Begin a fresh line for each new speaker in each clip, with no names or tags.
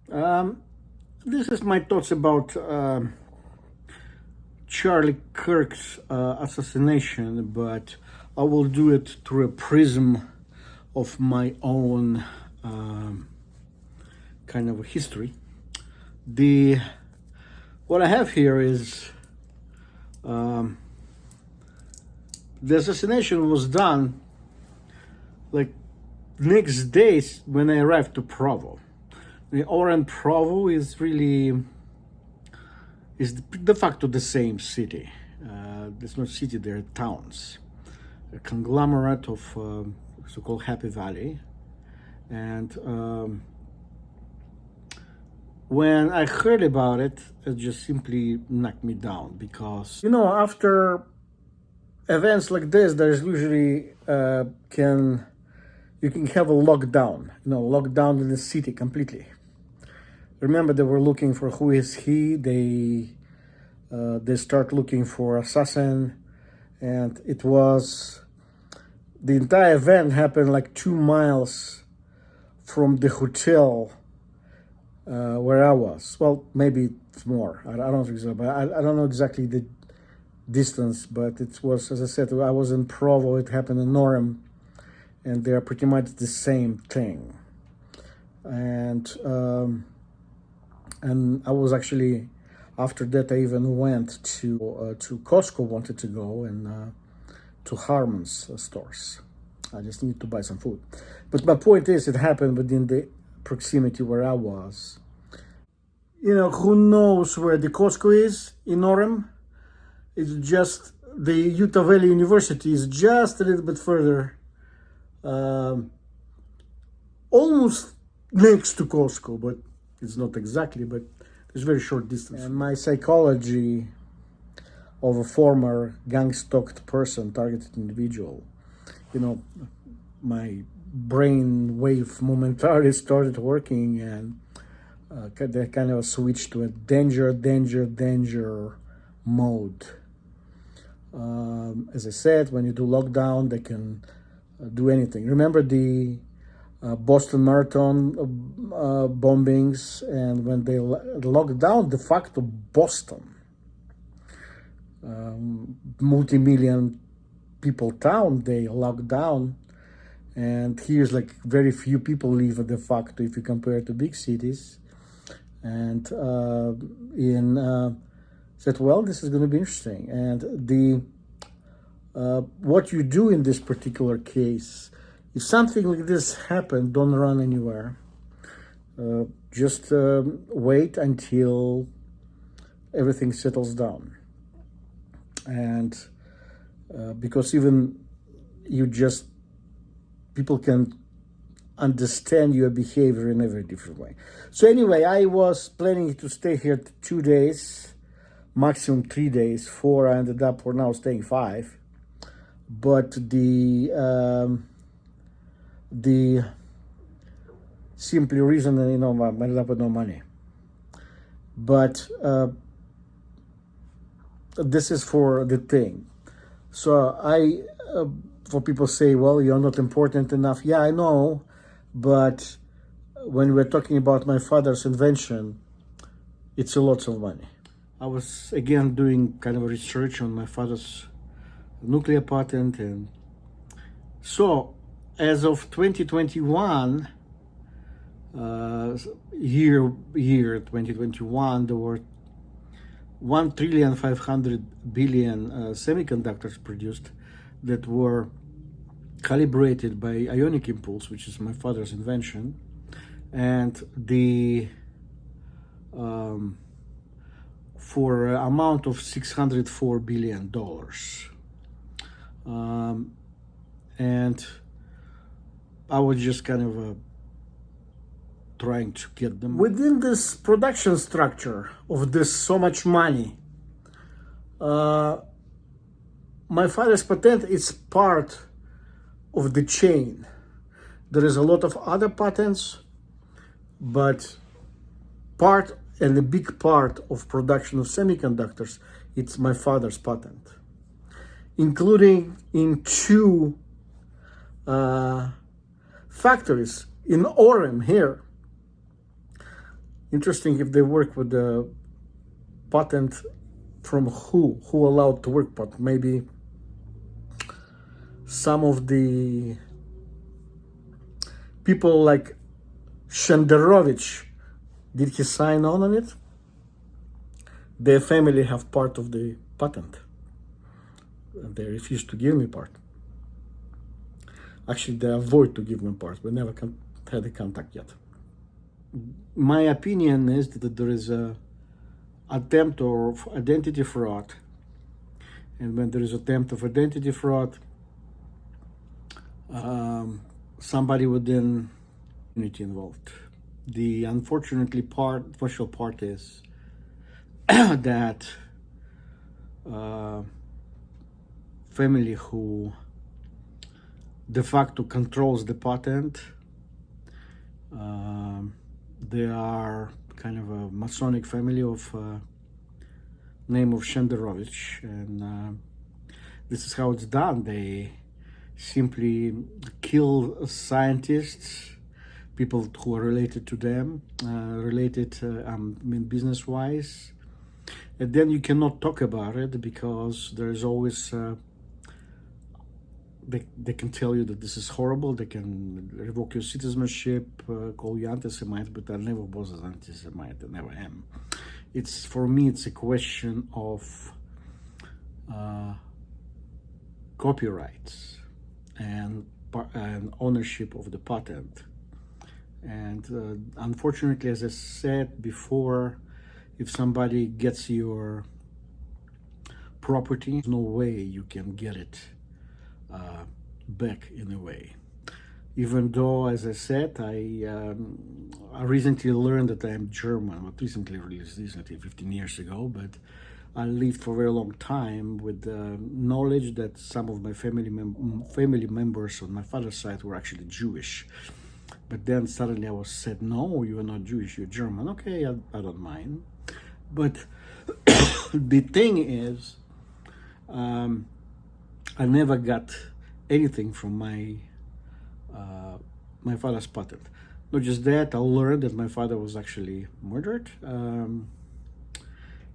Um, this is my thoughts about Charlie Kirk's assassination, but I will do it through a prism of my own kind of history. The what I have here is the assassination was done like next days when I arrived to Provo. The Oran Provo is really is de facto the same city. There's no city, they're towns, a conglomerate of so-called Happy Valley. And when I heard about it, it just simply knocked me down because, after events like this, there's usually you can have a lockdown, lockdown in the city completely. Remember, they were looking for who is he. They start looking for assassin, and it was the entire event happened like 2 miles from the hotel where I was. Well, maybe it's more. I don't think so, but I don't know exactly the distance. But it was, as I said, I was in Provo. It happened in Orem, and they are pretty much the same thing. And I was actually, after that, I even went to Costco, wanted to go, and to Harmon's stores. I just needed to buy some food. But my point is, it happened within the proximity where I was. Who knows where the Costco is in Orem? It's just the Utah Valley University is just a little bit further, almost next to Costco, but it's not exactly, but there's very short distance. And my psychology of a former gang-stalked person, targeted individual, my brain wave momentarily started working, and they kind of switched to a danger mode. As I said, when you do lockdown, they can do anything. Remember the Boston Marathon bombings, and when they locked down de facto Boston, multi-million people town, they locked down, and here's like very few people live de facto if you compare it to big cities. And said, well, this is going to be interesting. And the what you do in this particular case, if something like this happened, don't run anywhere. Just wait until everything settles down. And because even people can understand your behavior in a very different way. So anyway, I was planning to stay here 2 days, maximum 3 days. 4, I ended up for now staying 5. But the simply reason that, I ended up with no money. But this is for the thing. So for people say, well, you're not important enough. Yeah, I know. But when we're talking about my father's invention, it's a lot of money. I was, again, doing kind of research on my father's nuclear patent. And so as of 2021, year 2021, there were 1,500,000,000,000 semiconductors produced that were calibrated by ionic impulse, which is my father's invention, and the for an amount of $604 billion. And I was just kind of trying to get them within this production structure of this so much money. My father's patent is part of the chain. There is a lot of other patents, but part and a big part of production of semiconductors, it's my father's patent, including in 2 factories in Orem here. Interesting if they work with the patent from who allowed to work, but maybe some of the people like Shenderovich, did he sign on it? Their family have part of the patent. They refused to give me part. Actually, they avoid to give me part. We never had a contact yet. My opinion is that there is a attempt of identity fraud, and when there is attempt of identity fraud, somebody within community involved. The unfortunately partial part is that family who de facto controls the patent, they are kind of a Masonic family of name of Shenderovich, and this is how it's done. They simply kill scientists, people who are related to them, business-wise, and then you cannot talk about it because there's always they can tell you that this is horrible. They can revoke your citizenship, call you anti-Semite, but I never was an anti-Semite. I never am. For me, it's a question of copyrights and ownership of the patent. And unfortunately, as I said before, if somebody gets your property, there's no way you can get it back in a way. Even though, as I said, I recently learned that I am German. Not recently, 15 years ago, but I lived for a very long time with the knowledge that some of my family members on my father's side were actually Jewish. But then suddenly I was said, no, you are not Jewish, you're German. Okay, I don't mind. But the thing is, I never got anything from my father's patent. Not just that, I learned that my father was actually murdered.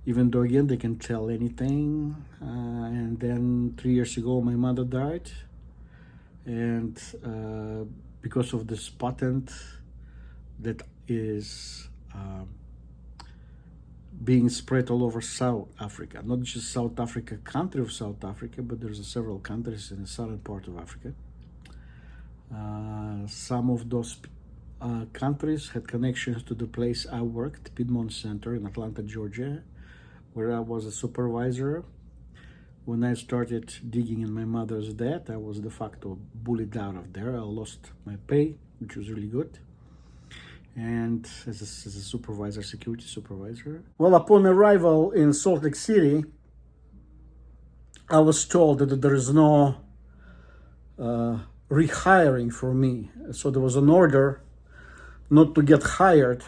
Even though, again, they can tell anything. And then 3 years ago, my mother died. And because of this patent that is being spread all over South Africa, not just South Africa, country of South Africa, but there's several countries in the southern part of Africa. Some of those countries had connections to the place I worked, Piedmont Center in Atlanta, Georgia, where I was a supervisor. When I started digging in my mother's debt, I was de facto bullied out of there. I lost my pay, which was really good. And as a supervisor, security supervisor. Well, upon arrival in Salt Lake City, I was told that there is no rehiring for me. So there was an order not to get hired,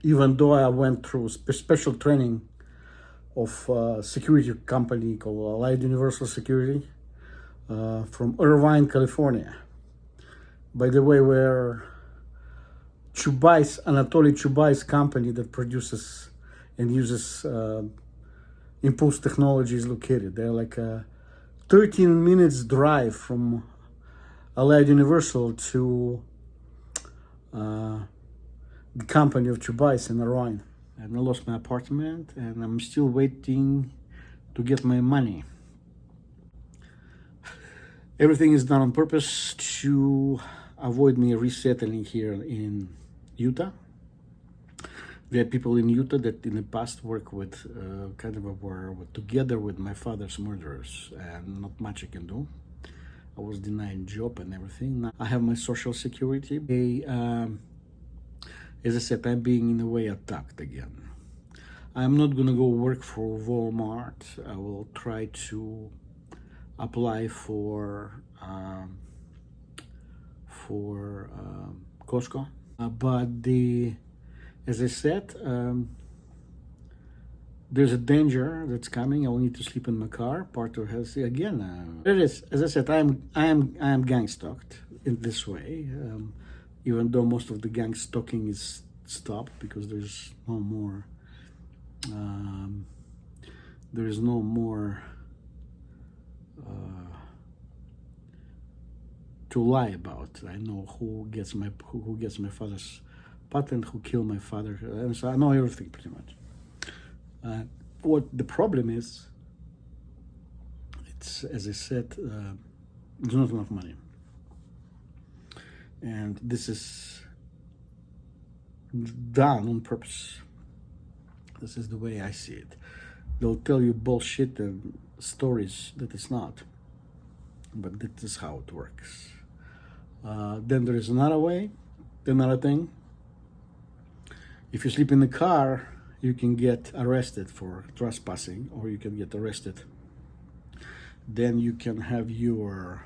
even though I went through special training of a security company called Allied Universal Security from Irvine, California. By the way, where Anatoly Chubai's company that produces and uses impulse technology is located. They're like a 13 minutes drive from Allied Universal to the company of Chubais in Irvine. And I lost my apartment, and I'm still waiting to get my money. Everything is done on purpose to avoid me resettling here in Utah. There are people in Utah that in the past worked with were together with my father's murderers, and not much I can do. I was denied job and everything. Now I have my social security. As I said, I'm being in a way attacked again. I'm not gonna go work for Walmart. I will try to apply for Costco. But as I said, there's a danger that's coming. I will need to sleep in my car. Part of has again. It is, as I said, I am gang stalked in this way. Even though most of the gang stalking is stop because there's no more. There is no more to lie about. I know who gets my father's patent, who killed my father, and so I know everything pretty much. What the problem is, it's, as I said, there's not enough money, and this is done on purpose. This is the way I see it. They'll tell you bullshit and stories that it's not, but this is how it works. Then there is another way, another thing. If you sleep in the car, you can get arrested for trespassing, or you can get arrested. Then you can have your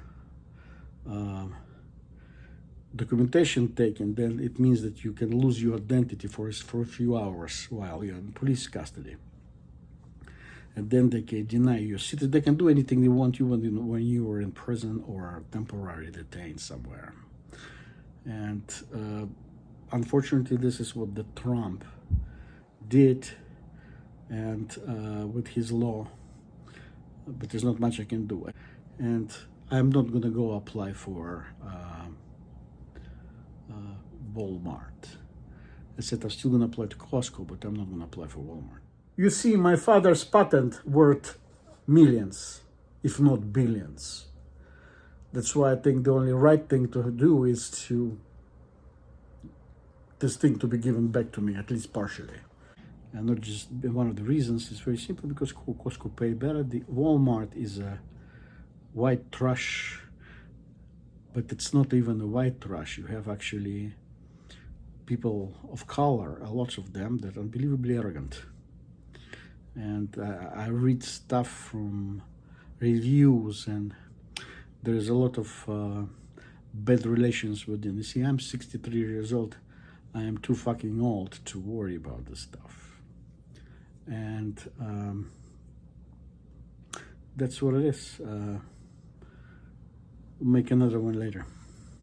documentation taken. Then it means that you can lose your identity for a few hours while you're in police custody. And then they can deny you your citizenship. They can do anything they want you when you are in prison or temporarily detained somewhere. And unfortunately, this is what the Trump did, and with his law. But there's not much I can do. And I'm not going to go apply for Walmart. I said I'm still going to apply to Costco, but I'm not going to apply for Walmart. You see, my father's patent worth millions, if not billions. That's why I think the only right thing to do is this thing to be given back to me, at least partially. And not just one of the reasons is very simple, because Costco pay better. The Walmart is a white trash, but it's not even a white trash. You have actually people of color, lots of them, that are unbelievably arrogant. And I read stuff from reviews, and there's a lot of bad relations with them. You see, I'm 63 years old. I am too fucking old to worry about this stuff. And that's what it is. We'll make another one later.